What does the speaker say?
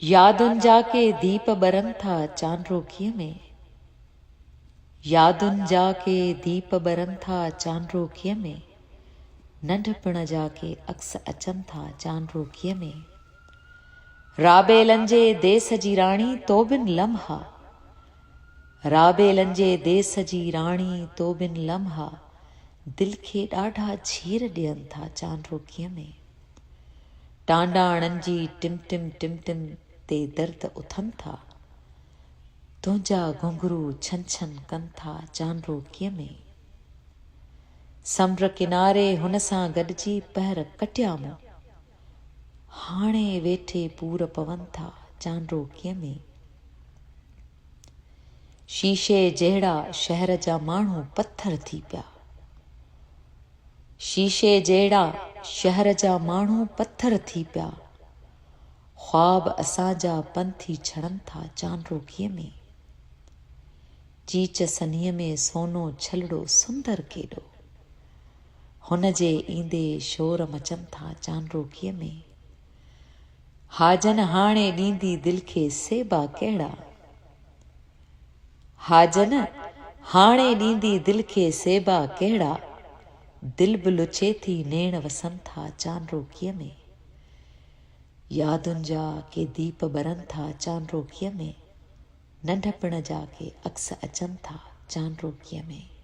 यादुनि जा के दीप ॿरनि था चांदरोकीअ में, यादुनि जा के दीप ॿरनि था चांदरोकीअ में, नंढपण जा के अक्स अचनि था चांदरोकीअ में। राबेलनि जे देस जी राणी तो बिन लम्हा, राबेलनि जे देस जी राणी तो बिन लम्हा, दिल खे ॾाढा झीर ॾियनि था चांदरोकीअ में। टांडाणनि जी टिम टिम टिम टिम ते दर्द उथनि था, तुंहिंजा घुंघरू छन छन कनि था चांदरोकीअ में। समुंड किनारे हुन सां गॾिजी पहर कटिया मूं, हाणे वेठे पूर पवनि था चांदरोकीअ में। शीशे जहिड़ा शहर जा माण्हू पत्थर थी पिया, शीशे जहिड़ा शहर जा माण्हू पत्थर थी पिया, ख्वाब असांजा पंथी छड़नि था चांदरोकीअ में। चीच सनीअ में सोनो छलड़ो सुंदर केॾो, हुन जे ईंदे शोर मचनि था चांदरोकीअ में। हाजन हाणे ॾींदी दिलि खे सेबा कहिड़ा, हाजन हाणे ॾींदी दिलि खे सेबा कहिड़ा, दिल बि लुचे थी नेण वसनि था चांदरोकीअ में। यादुनि जा के दीप ॿरनि था चांदरोकीअ में, नंढपण जा के अक्स अचनि था चांदरोकीअ में।